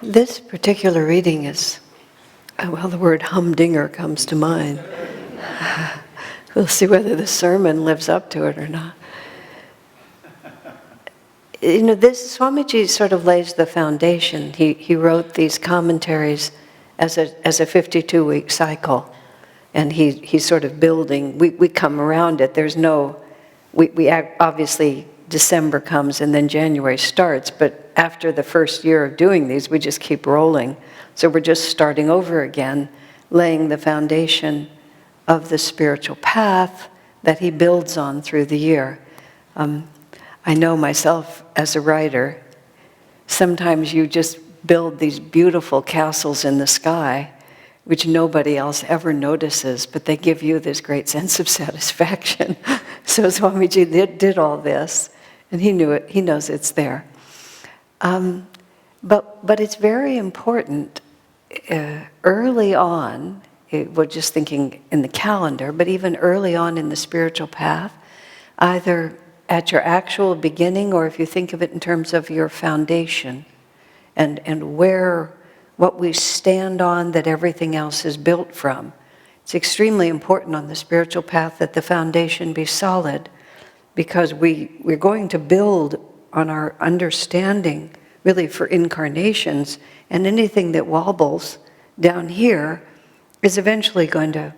This particular reading is, well, the word humdinger comes to mind. We'll see whether the sermon lives up to it or not. This Swamiji sort of lays the foundation. He wrote these commentaries as a 52-week cycle, and he's sort of building. We come around it. There's no, obviously December comes and then January starts, but after the first year of doing these, we just keep rolling. So we're just starting over again, laying the foundation of the spiritual path that he builds on through the year. I know myself as a writer, sometimes you just build these beautiful castles in the sky, which nobody else ever notices, but they give you this great sense of satisfaction. So Swamiji did all this, and he knew it. He knows it's there. But it's very important early on. We're just thinking in the calendar, but even early on in the spiritual path, either at your actual beginning, or if you think of it in terms of your foundation, and what we stand on that everything else is built from. It's extremely important on the spiritual path that the foundation be solid, because we're going to build on our understanding, really for incarnations, and anything that wobbles down here is eventually going to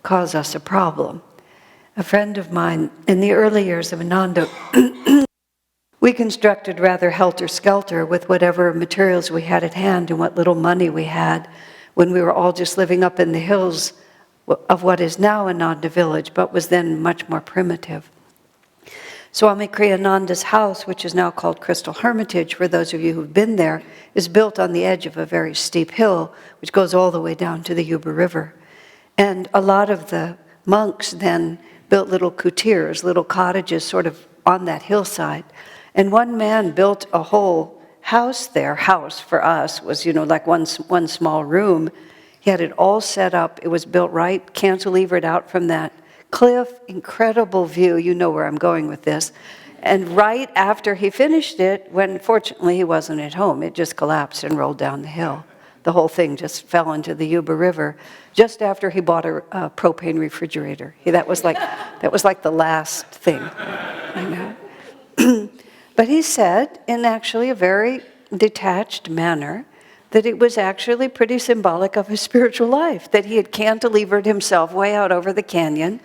cause us a problem. A friend of mine, in the early years of Ananda, we constructed rather helter-skelter with whatever materials we had at hand and what little money we had when we were all just living up in the hills of what is now Ananda Village, but was then much more primitive. Swami Kriyananda's house, which is now called Crystal Hermitage, for those of you who've been there, is built on the edge of a very steep hill, which goes all the way down to the Yuba River. And a lot of the monks then built little kutirs, little cottages sort of on that hillside. And one man built a whole house there. House for us was, like one small room. He had it all set up. It was built right, cantilevered out from that cliff, incredible view. You know where I'm going with this. And right after he finished it, when fortunately he wasn't at home, it just collapsed and rolled down the hill. The whole thing just fell into the Yuba River just after he bought a propane refrigerator. That was like the last thing. I know. But he said, in actually a very detached manner, that it was actually pretty symbolic of his spiritual life, that he had cantilevered himself way out over the canyon,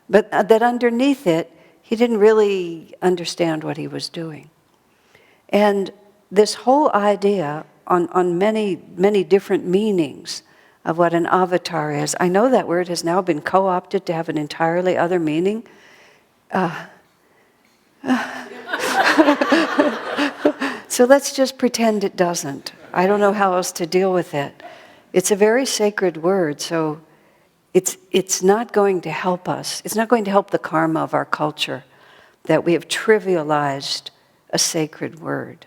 but that underneath it, he didn't really understand what he was doing. And this whole idea on many, many different meanings of what an avatar is. I know that word has now been co-opted to have an entirely other meaning. So let's just pretend it doesn't. I don't know how else to deal with it. It's a very sacred word, so it's not going to help us. It's not going to help the karma of our culture that we have trivialized a sacred word.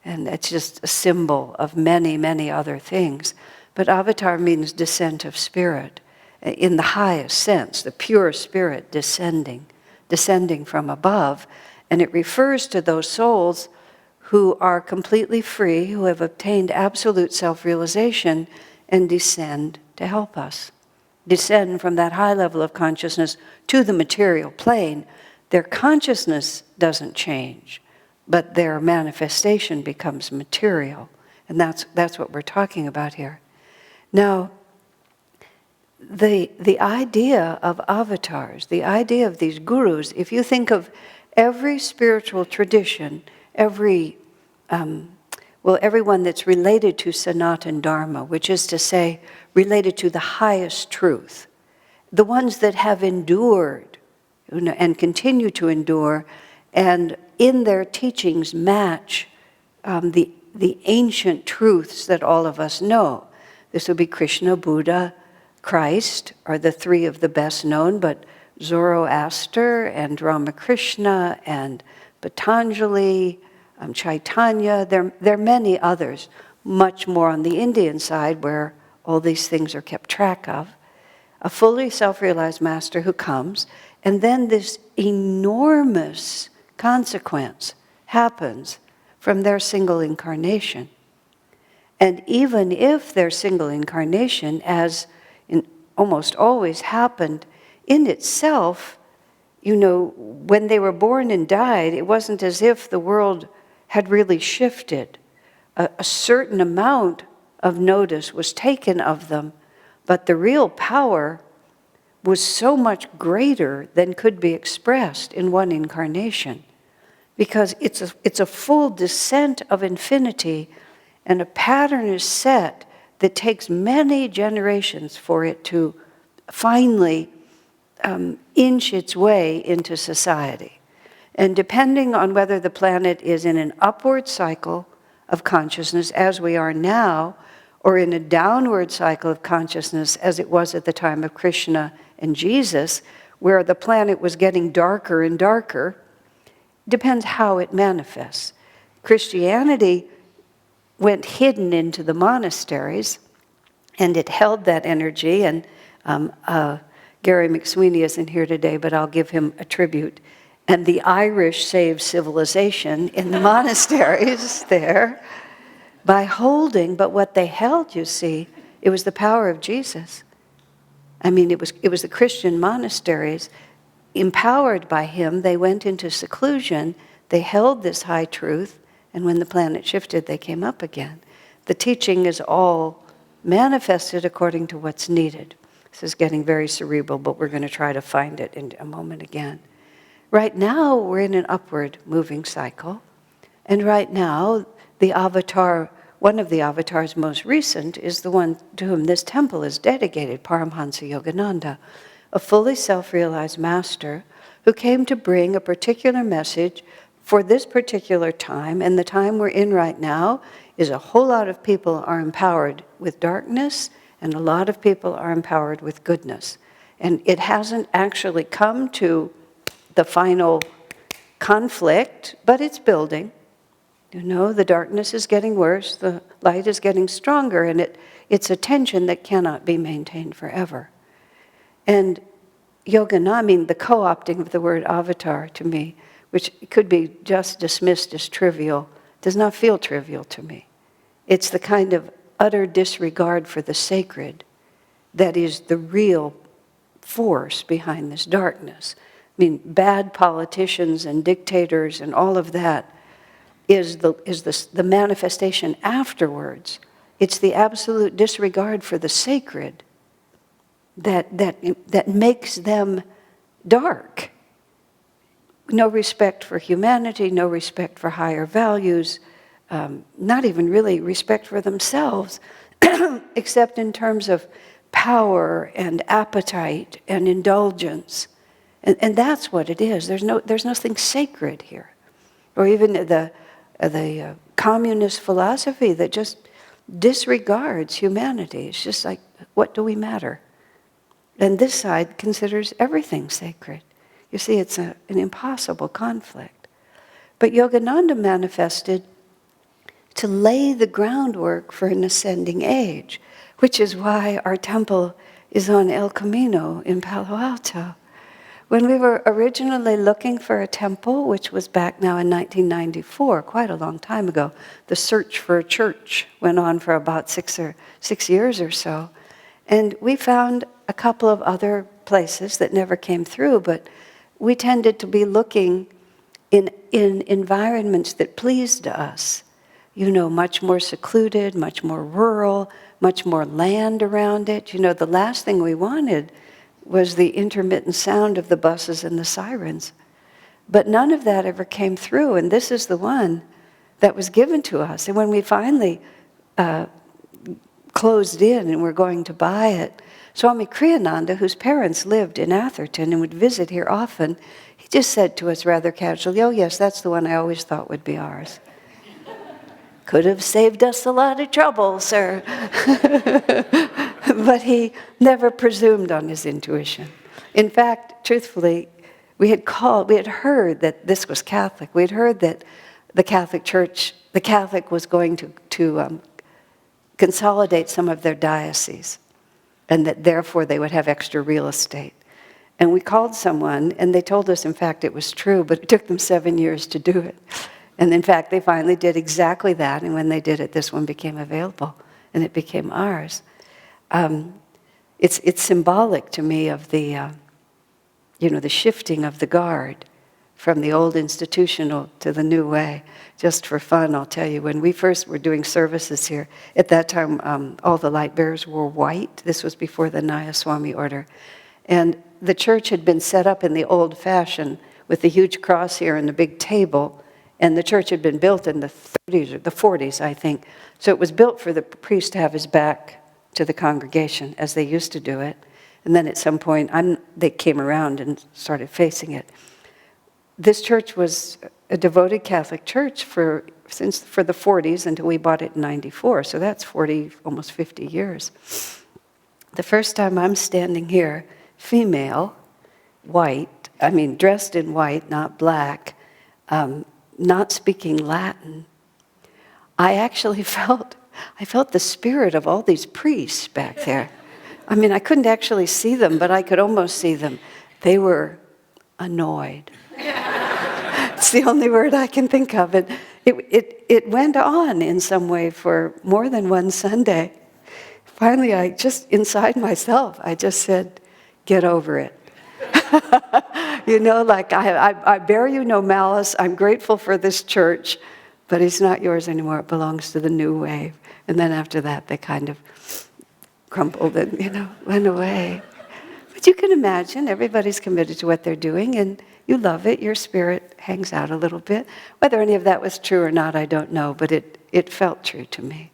And it's just a symbol of many, many other things. But avatar means descent of spirit, in the highest sense, the pure spirit descending from above. And it refers to those souls who are completely free, who have obtained absolute self-realization, and descend to help us. Descend from that high level of consciousness to the material plane. Their consciousness doesn't change, but their manifestation becomes material. And that's what we're talking about here. Now, the idea of avatars, the idea of these gurus, if you think of every spiritual tradition, everyone that's related to Sanatana Dharma, which is to say, related to the highest truth, the ones that have endured and continue to endure, and in their teachings match the ancient truths that all of us know. This would be Krishna, Buddha, Christ are the three of the best known, but Zoroaster and Ramakrishna and Patanjali, Chaitanya, there are many others, much more on the Indian side where all these things are kept track of. A fully self-realized master who comes, and then this enormous consequence happens from their single incarnation. And even if their single incarnation, as in almost always happened, in itself, when they were born and died, it wasn't as if the world had really shifted. A certain amount of notice was taken of them, but the real power was so much greater than could be expressed in one incarnation, because it's a full descent of infinity, and a pattern is set that takes many generations for it to finally inch its way into society. And depending on whether the planet is in an upward cycle of consciousness, as we are now, or in a downward cycle of consciousness, as it was at the time of Krishna and Jesus, where the planet was getting darker and darker, depends how it manifests. Christianity went hidden into the monasteries, and it held that energy, and Gary McSweeney isn't here today, but I'll give him a tribute. And the Irish saved civilization in the monasteries there by holding, but what they held, you see, it was the power of Jesus. I mean, it was the Christian monasteries. Empowered by him, they went into seclusion, they held this high truth, and when the planet shifted, they came up again. The teaching is all manifested according to what's needed. This is getting very cerebral, but we're going to try to find it in a moment again. Right now, we're in an upward moving cycle. And right now, the avatar, one of the avatars most recent, is the one to whom this temple is dedicated, Paramhansa Yogananda, a fully self-realized master who came to bring a particular message for this particular time. And the time we're in right now is a whole lot of people are empowered with darkness, and a lot of people are empowered with goodness. And it hasn't actually come to the final conflict, but it's building. The darkness is getting worse, the light is getting stronger, and it's a tension that cannot be maintained forever. And Yogananda, the co-opting of the word avatar to me, which could be just dismissed as trivial, does not feel trivial to me. It's the kind of utter disregard for the sacred that is the real force behind this darkness. I mean, bad politicians and dictators and all of that is the manifestation afterwards. It's the absolute disregard for the sacred that makes them dark. No respect for humanity, no respect for higher values, not even really respect for themselves, except in terms of power and appetite and indulgence. And that's what it is. There's nothing sacred here. Or even the communist philosophy that just disregards humanity. It's just like, what do we matter? And this side considers everything sacred. You see, it's an impossible conflict. But Yogananda manifested to lay the groundwork for an ascending age, which is why our temple is on El Camino in Palo Alto. When we were originally looking for a temple, which was back now in 1994, quite a long time ago, the search for a church went on for about 6 years or so. And we found a couple of other places that never came through, but we tended to be looking in environments that pleased us. Much more secluded, much more rural, much more land around it. The last thing we wanted was the intermittent sound of the buses and the sirens. But none of that ever came through, and this is the one that was given to us. And when we finally closed in and were going to buy it, Swami Kriyananda, whose parents lived in Atherton and would visit here often, he just said to us rather casually, "Oh yes, that's the one I always thought would be ours." Could have saved us a lot of trouble, sir. But he never presumed on his intuition. In fact, truthfully, we had heard that this was Catholic. We had heard that the Catholic Church, the Catholic was going to consolidate some of their dioceses, and that therefore they would have extra real estate. And we called someone, and they told us, in fact, it was true, but it took them 7 years to do it. And in fact, they finally did exactly that. And when they did it, this one became available, and it became ours. It's symbolic to me of the the shifting of the guard from the old institutional to the new way. Just for fun, I'll tell you, when we first were doing services here, at that time, all the light bearers wore white. This was before the Nayaswami order. And the church had been set up in the old fashion with the huge cross here and the big table. And the church had been built in the 30s or the 40s, I think. So it was built for the priest to have his back to the congregation, as they used to do it. And then at some point, they came around and started facing it. This church was a devoted Catholic church for the 40s until we bought it in 94. So that's 40, almost 50 years. The first time I'm standing here, female, white, dressed in white, not black, not speaking Latin, I actually felt the spirit of all these priests back there. I couldn't actually see them, but I could almost see them. They were annoyed. It's the only word I can think of. It went on in some way for more than one Sunday. Finally, I just, inside myself, I just said, get over it. I bear you no malice. I'm grateful for this church, but it's not yours anymore. It belongs to the new wave. And then after that, they kind of crumpled and, went away. But you can imagine, everybody's committed to what they're doing, and you love it. Your spirit hangs out a little bit. Whether any of that was true or not, I don't know, but it felt true to me.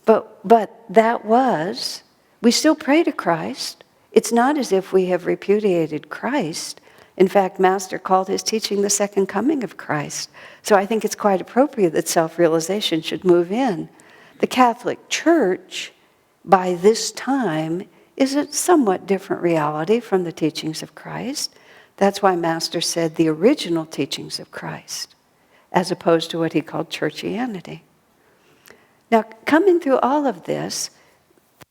But that was, we still pray to Christ. It's not as if we have repudiated Christ. In fact, Master called his teaching the second coming of Christ. So I think it's quite appropriate that self-realization should move in. The Catholic Church, by this time, is a somewhat different reality from the teachings of Christ. That's why Master said the original teachings of Christ, as opposed to what he called churchianity. Now, coming through all of this,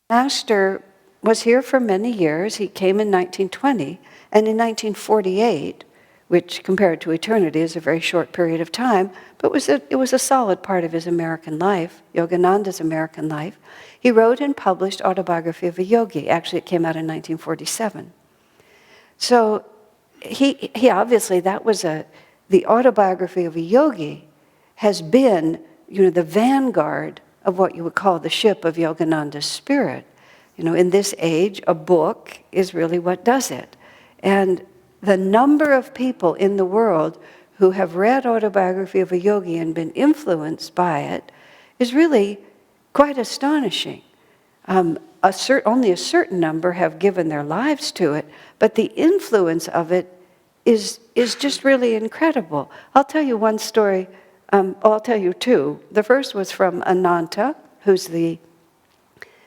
Master was here for many years. He came in 1920, and in 1948, which compared to eternity is a very short period of time, but it was a solid part of his American life, Yogananda's American life. He wrote and published Autobiography of a Yogi. Actually, it came out in 1947. So he obviously, that was the Autobiography of a Yogi has been, the vanguard of what you would call the ship of Yogananda's spirit. In this age, a book is really what does it. And the number of people in the world who have read Autobiography of a Yogi and been influenced by it is really quite astonishing. Only a certain number have given their lives to it, but the influence of it is just really incredible. I'll tell you one story. I'll tell you two. The first was from Ananda, who's the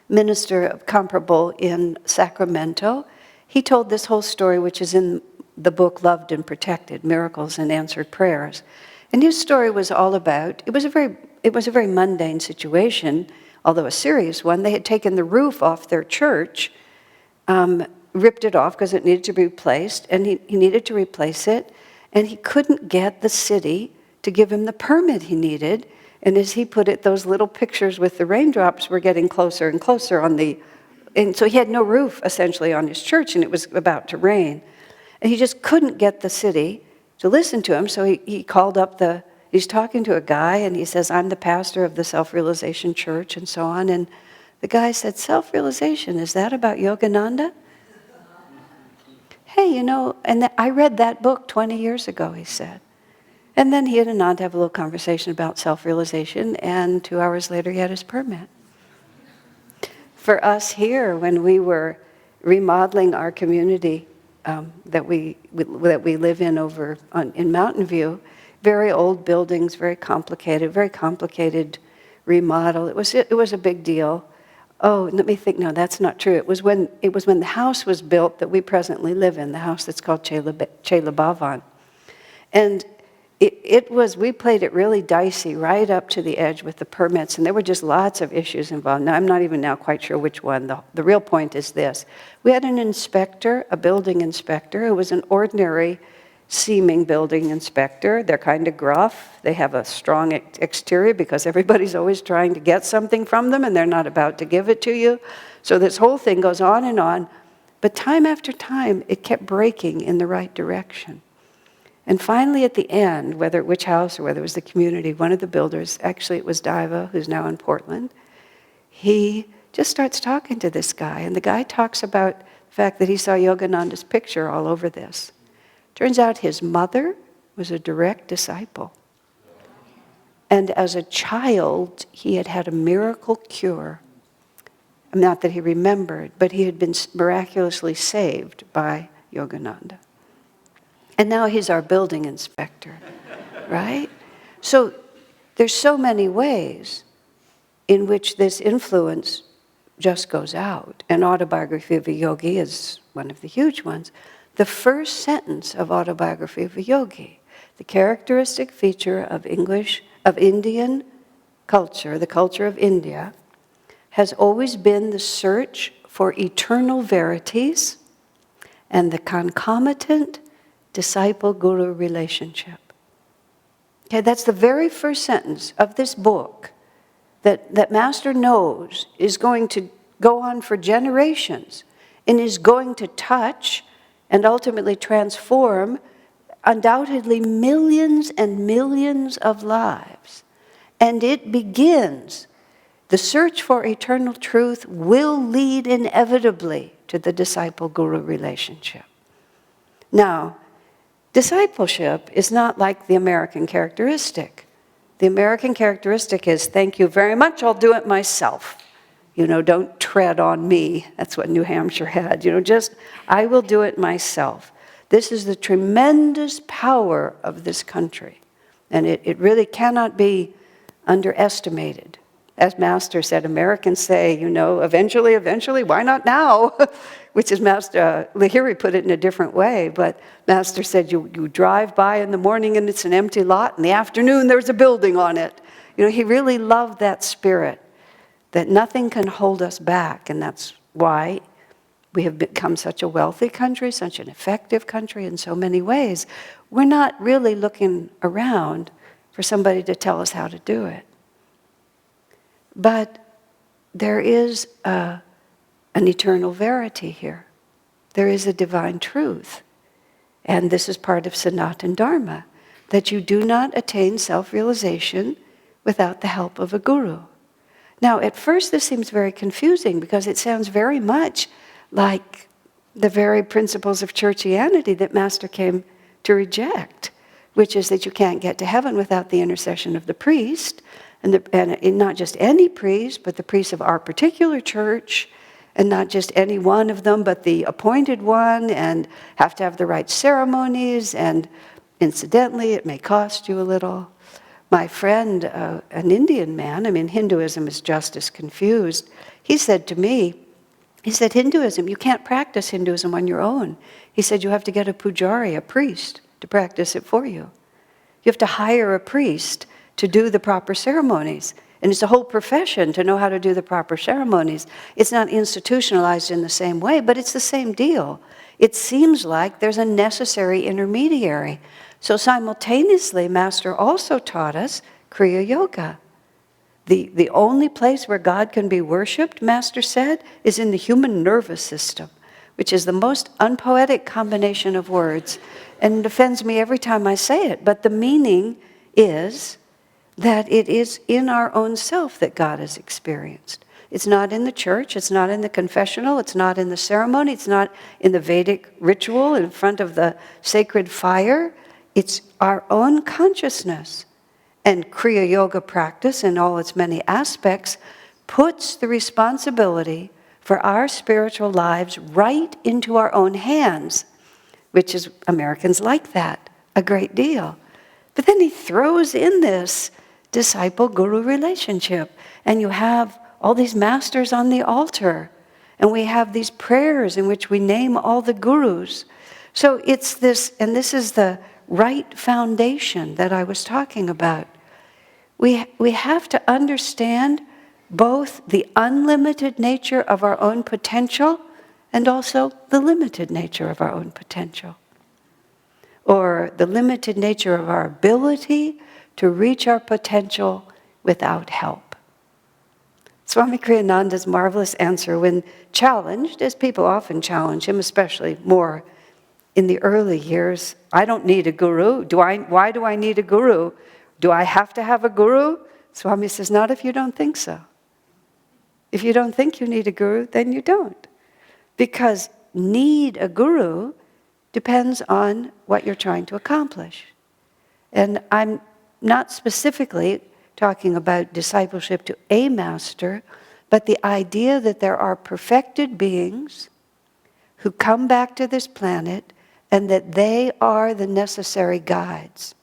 minister comparable in Sacramento. He told this whole story, which is in the book Loved and Protected, Miracles and Answered Prayers. And his story was all about, it was a very mundane situation, although a serious one. They had taken the roof off their church, ripped it off because it needed to be replaced, and he needed to replace it, and he couldn't get the city to give him the permit he needed. And as he put it, those little pictures with the raindrops were getting closer and closer and so he had no roof essentially on his church, and it was about to rain. And he just couldn't get the city to listen to him, so he called up he's talking to a guy, and he says, I'm the pastor of the Self-Realization Church, and so on. And the guy said, self-realization, is that about Yogananda? Hey, I read that book 20 years ago, he said. And then he and Ananda have a little conversation about self-realization, and 2 hours later he had his permit. For us here, when we were remodeling our community that we live in in Mountain View, very old buildings, very complicated remodel. It was a big deal. Oh, let me think. No, that's not true. It was when the house was built that we presently live in, the house that's called Chela Bhavan. And we played it really dicey right up to the edge with the permits, and there were just lots of issues involved. Now, I'm not even now quite sure which one. The real point is this. We had an inspector, a building inspector, who was an ordinary seeming building inspector. They're kind of gruff. They have a strong exterior because everybody's always trying to get something from them and they're not about to give it to you. So this whole thing goes on and on. But time after time, it kept breaking in the right direction. And finally at the end, whether which house or whether it was the community, one of the builders, actually it was Diva, who's now in Portland, he just starts talking to this guy. And the guy talks about the fact that he saw Yogananda's picture all over this. Turns out his mother was a direct disciple. And as a child, he had had a miracle cure. Not that he remembered, but he had been miraculously saved by Yogananda. And now he's our building inspector, right? So there's so many ways in which this influence just goes out. And Autobiography of a Yogi is one of the huge ones. The first sentence of Autobiography of a Yogi, the characteristic feature of Indian culture, the culture of India, has always been the search for eternal verities and the concomitant disciple-guru relationship. Okay, that's the very first sentence of this book that Master knows is going to go on for generations and is going to touch and ultimately transform undoubtedly millions and millions of lives. And it begins, the search for eternal truth will lead inevitably to the disciple-guru relationship. Now, discipleship is not like the American characteristic. The American characteristic is, thank you very much, I'll do it myself. Don't tread on me. That's what New Hampshire had. Just, I will do it myself. This is the tremendous power of this country. And it really cannot be underestimated. As Master said, Americans say, eventually, why not now? Which is Master, Lahiri put it in a different way, but Master said you drive by in the morning and it's an empty lot, in the afternoon there's a building on it. He really loved that spirit, that nothing can hold us back, and that's why we have become such a wealthy country, such an effective country in so many ways. We're not really looking around for somebody to tell us how to do it. But there is an eternal verity here. There is a divine truth. And this is part of Sanatana Dharma, that you do not attain self-realization without the help of a guru. Now, at first this seems very confusing because it sounds very much like the very principles of churchianity that Master came to reject, which is that you can't get to heaven without the intercession of the priest, and not just any priest, but the priest of our particular church, and not just any one of them, but the appointed one, and have to have the right ceremonies, and incidentally, it may cost you a little. My friend, an Indian man, Hinduism is just as confused, he said to me, Hinduism, you can't practice Hinduism on your own. He said, you have to get a pujari, a priest, to practice it for you. You have to hire a priest to do the proper ceremonies. And it's a whole profession to know how to do the proper ceremonies. It's not institutionalized in the same way, but it's the same deal. It seems like there's a necessary intermediary. So simultaneously, Master also taught us Kriya Yoga. The only place where God can be worshipped, Master said, is in the human nervous system, which is the most unpoetic combination of words. And it offends me every time I say it, but the meaning is that it is in our own self that God is experienced. It's not in the church, it's not in the confessional, it's not in the ceremony, it's not in the Vedic ritual in front of the sacred fire. It's our own consciousness. And Kriya Yoga practice in all its many aspects puts the responsibility for our spiritual lives right into our own hands, which is, Americans like that a great deal. But then he throws in this disciple-guru relationship, and you have all these masters on the altar, and we have these prayers in which we name all the gurus. So it's this, and this is the right foundation that I was talking about. We have to understand both the unlimited nature of our own potential and also the limited nature of our own potential. or the limited nature of our ability to reach our potential without help. Swami Kriyananda's marvelous answer when challenged, as people often challenge him, especially more in the early years, I don't need a guru. Why do I need a guru? Do I have to have a guru? Swami says, not if you don't think so. If you don't think you need a guru, then you don't. Because need a guru depends on what you're trying to accomplish. And I'm not specifically talking about discipleship to a master, but the idea that there are perfected beings who come back to this planet and that they are the necessary guides.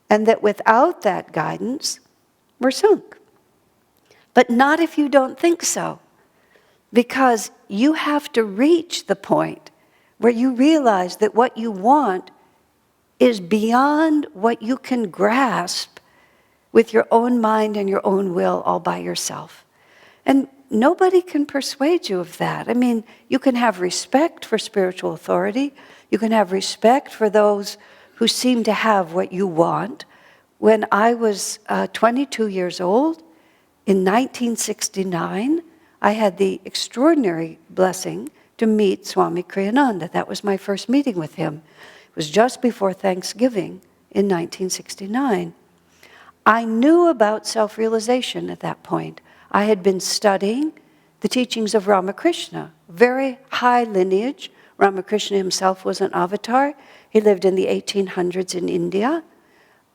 And that without that guidance, we're sunk. But not if you don't think so. Because you have to reach the point where you realize that what you want is beyond what you can grasp with your own mind and your own will all by yourself. And nobody can persuade you of that. I mean, you can have respect for spiritual authority. You can have respect for those who seem to have what you want. When I was 22 years old, in 1969, I had the extraordinary blessing to meet Swami Kriyananda. That was my first meeting with him. It was just before Thanksgiving in 1969. I knew about self-realization at that point. I had been studying the teachings of Ramakrishna, very high lineage. Ramakrishna himself was an avatar. He lived in the 1800s in India,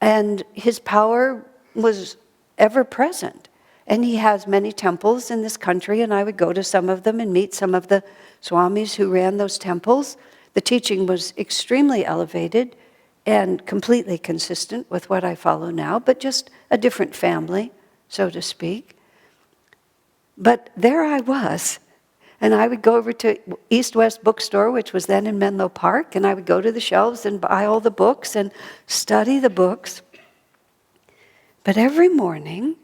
and his power was ever present. And he has many temples in this country, and I would go to some of them and meet some of the swamis who ran those temples. The teaching was extremely elevated and completely consistent with what I follow now, but just a different family, so to speak. But there I was, and I would go over to East West Bookstore, which was then in Menlo Park, and I would go to the shelves and buy all the books and study the books. But every morning,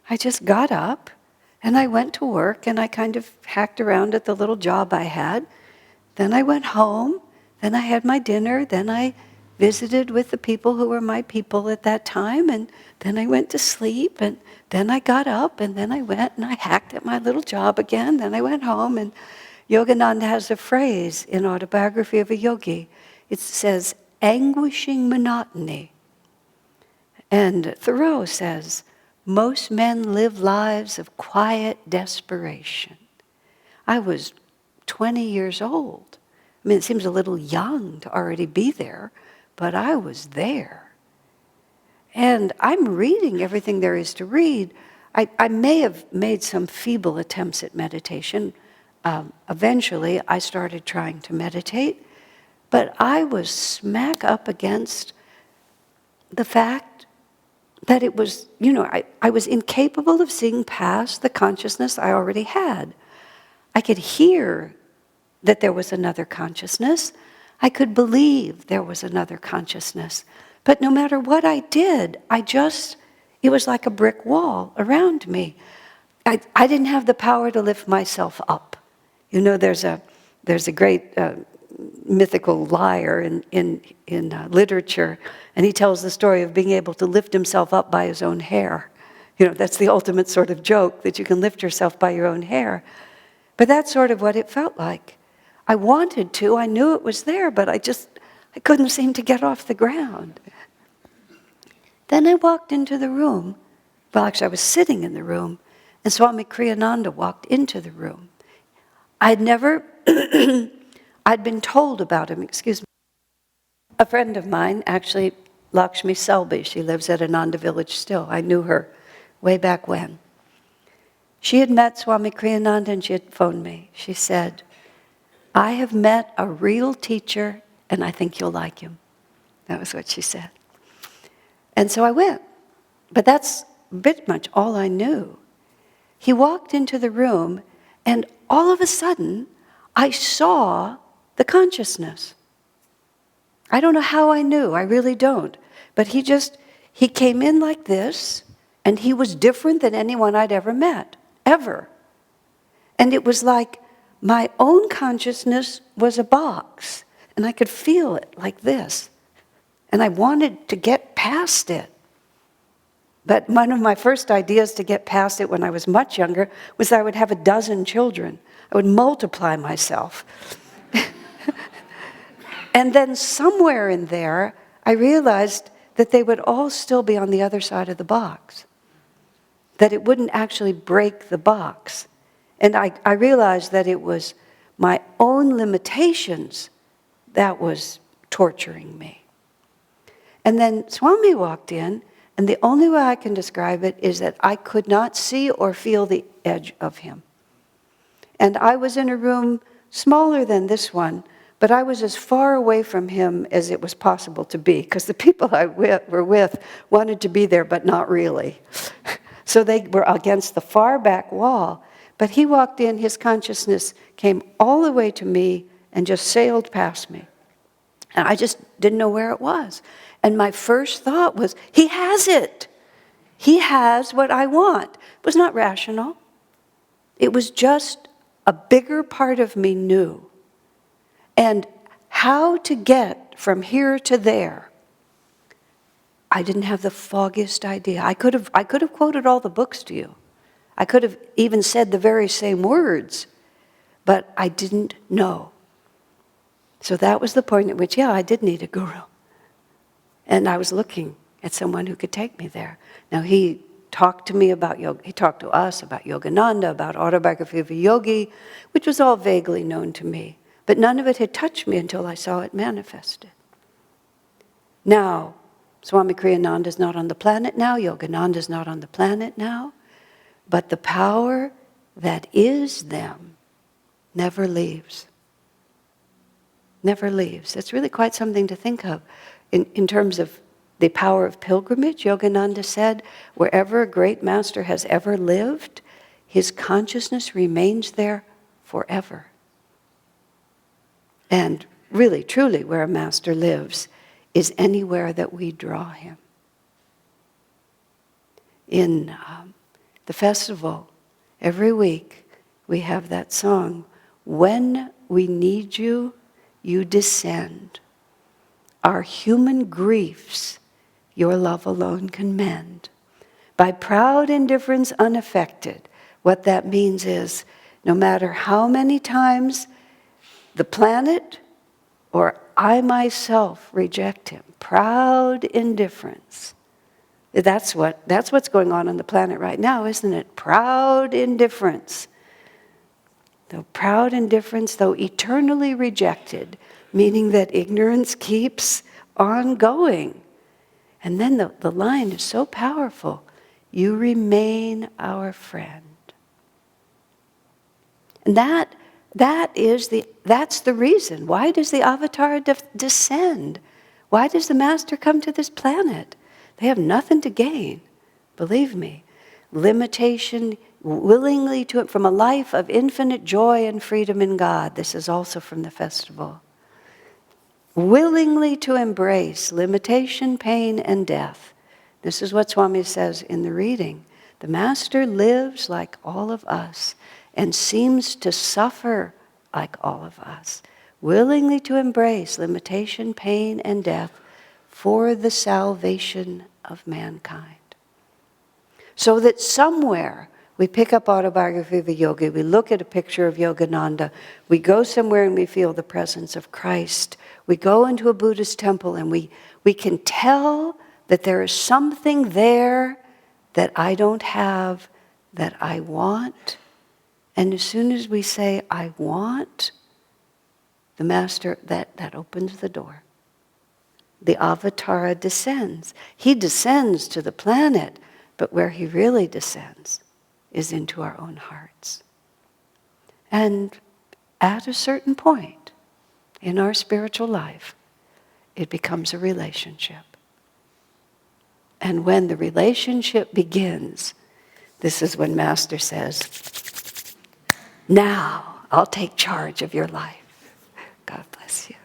I just got up and I went to work and I kind of hacked around at the little job I had. Then I went home, then I had my dinner, then I visited with the people who were my people at that time, and then I went to sleep, and then I got up, and then I went and I hacked at my little job again, then I went home. And Yogananda has a phrase in Autobiography of a Yogi. It says, anguishing monotony. And Thoreau says, most men live lives of quiet desperation. I was 20 years old. I mean, it seems a little young to already be there, but I was there. And I'm reading everything there is to read. I may have made some feeble attempts at meditation. Eventually, I started trying to meditate, but I was smack up against the fact that it was, I was incapable of seeing past the consciousness I already had. I could hear that there was another consciousness. I could believe there was another consciousness. But no matter what I did, it was like a brick wall around me. I didn't have the power to lift myself up. There's a great mythical liar in literature, and he tells the story of being able to lift himself up by his own hair. That's the ultimate sort of joke, that you can lift yourself by your own hair. But that's sort of what it felt like. I wanted to, I knew it was there, but I couldn't seem to get off the ground. Then I walked into the room. Well, actually, I was sitting in the room, and Swami Kriyananda walked into the room. I'd been told about him, A friend of mine, actually, Lakshmi Selby, she lives at Ananda Village still. I knew her way back when. She had met Swami Kriyananda and she had phoned me. She said, I have met a real teacher and I think you'll like him. That was what she said. And so I went. But that's pretty much all I knew. He walked into the room and all of a sudden, I saw the consciousness. I don't know how I knew, I really don't. But he came in like this, and he was different than anyone I'd ever met, ever. And it was like my own consciousness was a box, and I could feel it like this. And I wanted to get past it. But one of my first ideas to get past it when I was much younger was I would have 12 children. I would multiply myself. And then somewhere in there, I realized that they would all still be on the other side of the box. That it wouldn't actually break the box. And I realized that it was my own limitations that was torturing me. And then Swami walked in, and the only way I can describe it is that I could not see or feel the edge of him. And I was in a room smaller than this one, but I was as far away from him as it was possible to be, because the people I were with wanted to be there, but not really. So they were against the far back wall. But he walked in, his consciousness came all the way to me and just sailed past me. And I just didn't know where it was. And my first thought was, he has it. He has what I want. It was not rational. It was just a bigger part of me knew. And how to get from here to there, I didn't have the foggiest idea. I could have quoted all the books to you. I could have even said the very same words, but I didn't know. So that was the point at which, I did need a guru. And I was looking at someone who could take me there. Now he talked to me about yoga. He talked to us about Yogananda, about Autobiography of a Yogi, which was all vaguely known to me. But none of it had touched me until I saw it manifested. Now, Swami Kriyananda is not on the planet now. Yogananda is not on the planet now. But the power that is them never leaves. Never leaves. It's really quite something to think of. In terms of the power of pilgrimage, Yogananda said, wherever a great master has ever lived, his consciousness remains there forever. And really, truly, where a master lives is anywhere that we draw him. In the festival, every week, we have that song, "When we need you, you descend. Our human griefs, your love alone can mend. By proud indifference unaffected." What that means is, no matter how many times the planet or I myself reject him, proud indifference. That's what's going on the planet right now, isn't it? Proud indifference. Though proud indifference, though eternally rejected, meaning that ignorance keeps on going. And then the line is so powerful. You remain our friend. And that's the reason. Why does the Avatara descend? Why does the Master come to this planet? They have nothing to gain, believe me. Limitation, willingly from a life of infinite joy and freedom in God. This is also from the festival. Willingly to embrace limitation, pain, and death. This is what Swami says in the reading. The Master lives like all of us and seems to suffer like all of us. Willingly to embrace limitation, pain, and death for the salvation of mankind. So that somewhere we pick up Autobiography of a Yogi, we look at a picture of Yogananda, we go somewhere and we feel the presence of Christ, we go into a Buddhist temple and we can tell that there is something there that I don't have, that I want. And as soon as we say, I want, the Master, that opens the door. The Avatara descends. He descends to the planet, but where he really descends is into our own hearts. And at a certain point in our spiritual life, it becomes a relationship. And when the relationship begins, this is when Master says, now I'll take charge of your life. God bless you.